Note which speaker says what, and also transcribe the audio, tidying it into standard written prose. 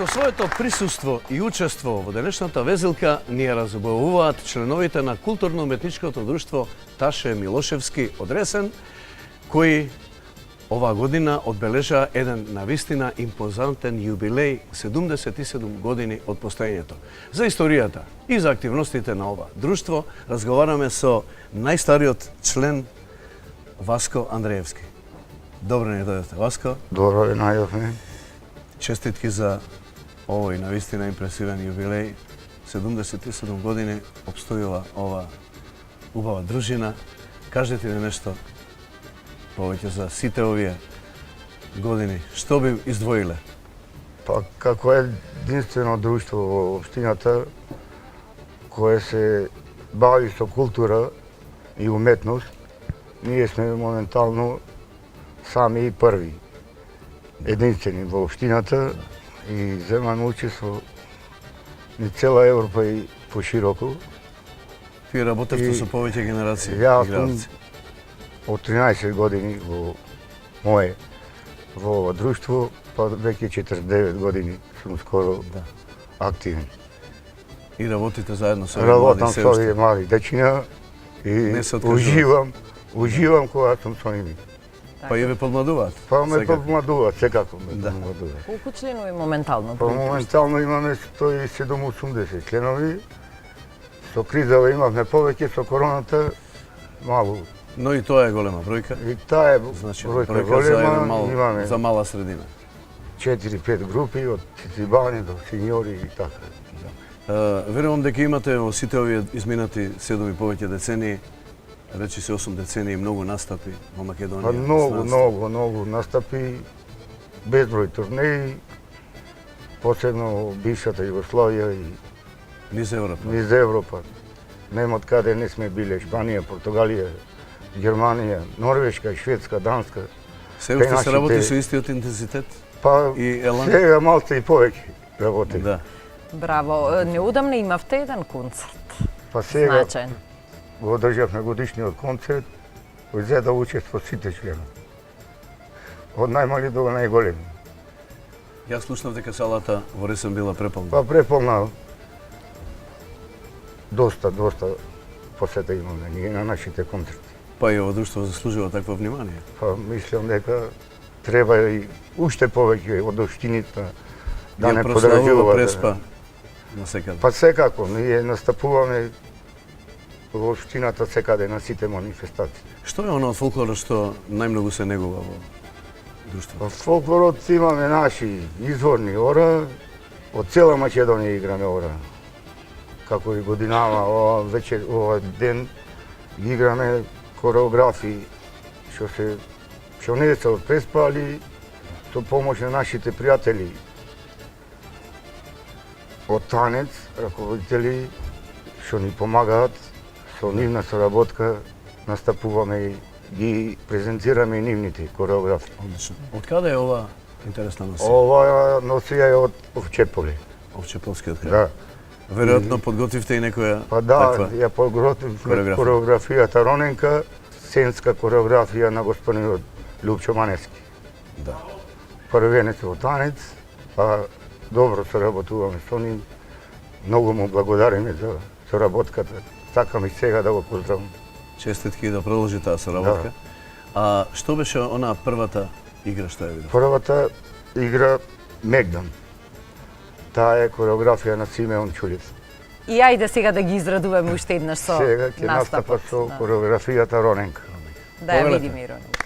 Speaker 1: Со своето присуство и учество во денешната везилка ни ја разубавуваат членовите на културно-уметничкото друштво Таше Милошевски од Ресен, кои оваа година одбележаа еден навистина импозантен јубилеј, 77 години од постоењето. За историјата и за активностите на ова друштво разговараме со најстариот член Васко Андреевски. Добро ни дојдете, Васко.
Speaker 2: Добро ви најдовме.
Speaker 1: Честитки за овој навистина импресивен јубилеј. 77 години обстојува ова убава дружина. Кажете ни нешто повеќе за сите овие години. Што би издвоиле?
Speaker 2: Па како единствено друштво во општината кое се бави со култура и уметност, ние сме моментално сами и први, единствени во општината и земаме учество ни цела Европа и пошироко.
Speaker 1: Вие работевте со повеќе генерации
Speaker 2: Јас
Speaker 1: игралци.
Speaker 2: од 13 години во ова друштво, па веќе 49 години сум скоро активен.
Speaker 1: И работите заедно со
Speaker 2: Работам
Speaker 1: млади
Speaker 2: со овие млади дечиња и
Speaker 1: Не се откажувате.
Speaker 2: уживам кога сум со ними.
Speaker 1: Па и ве подмладуваат.
Speaker 2: Па ме
Speaker 1: секако.
Speaker 2: помладуваат, секако ме
Speaker 1: Да.
Speaker 2: помладуваат.
Speaker 3: Колку членови моментално?
Speaker 2: Па моментално имаме 170 членови. Со кризава имавме повеќе, со короната мало.
Speaker 1: Но и тоа е голема бројка.
Speaker 2: И таа е
Speaker 1: Значи,
Speaker 2: бројка
Speaker 1: бројка за еден
Speaker 2: голема, имаме
Speaker 1: за мала средина.
Speaker 2: 4-5 групи, од цицибани до сеньори и така.
Speaker 1: Верувам дека имате во сите овие изминати 7 и повеќе децении, речи се 8 децении, многу настапи во Македонија.
Speaker 2: Па многу настапи, безброј турнеи, посебно во бившата Југославија и
Speaker 1: Низ Европа.
Speaker 2: низ Европа. Нема од каде не сме биле, Шпанија, Португалија, Германија, Норвешка, Шведска, Данска.
Speaker 1: Се уште се
Speaker 2: нашите-
Speaker 1: работи со истиот интензитет?
Speaker 2: Па
Speaker 1: И елан?
Speaker 2: сега малце и повеќе работи.
Speaker 1: Да.
Speaker 3: Браво. Неудамна имавте еден концерт.
Speaker 2: Па сега
Speaker 3: Значаен.
Speaker 2: го одржавме годишниот концерт, кој взе да учество сите членови. Од најмали до најголеми.
Speaker 1: Јас слушнав дека салата во Ресен била преполна.
Speaker 2: Па преполна доста посета имаме ние на нашите концерти.
Speaker 1: Па и ово друштво заслужува такво внимание.
Speaker 2: Па мислам дека треба и уште повеќе од општините да
Speaker 1: Ја
Speaker 2: не
Speaker 1: прославува
Speaker 2: подраѓуваат.
Speaker 1: Преспа на секаде.
Speaker 2: Па секако, ние настапуваме во општината секаде на сите манифестации.
Speaker 1: Што е оно од фолклорот што најмногу се негува во друштвото?
Speaker 2: Во фолклорот имаме наши изворни ора, од цела Македонија играме ора. Како и годинава, ова ден ги играме кореографии што не се од Преспа, али со помош на нашите пријатели од танец, раководители што ни помагаат со нивна соработка, настапуваме и ги презентираме и нивните кореографии.
Speaker 1: Одлично. Од каде е ова интересна носија?
Speaker 2: Ова носија е од Овчеполи.
Speaker 1: Овчеполскиот крај.
Speaker 2: Да.
Speaker 1: Веројатно подготвивте и некоја
Speaker 2: Па да,
Speaker 1: таква.
Speaker 2: ја подготвив
Speaker 1: Кореографија.
Speaker 2: кореографијата Роненка, сценска кореографија на господинот Лјупчо Маневски.
Speaker 1: Да.
Speaker 2: Првенец во танец, па добро соработуваме со нив. Многу му благодариме за соработката. Сакам и сега да го поздравам.
Speaker 1: Честитки да продолжи таа соработка. А што беше она првата игра што ја видов?
Speaker 2: Првата игра Мегдан. Таа е кореографија на Симеон Чулев.
Speaker 3: И ајде сега да ги израдуваме уште еднаш со
Speaker 2: Сега ќе настапа
Speaker 3: настапот.
Speaker 2: со кореографијата Роненка.
Speaker 3: Да ја
Speaker 1: Повелете.
Speaker 3: видиме, Иронија.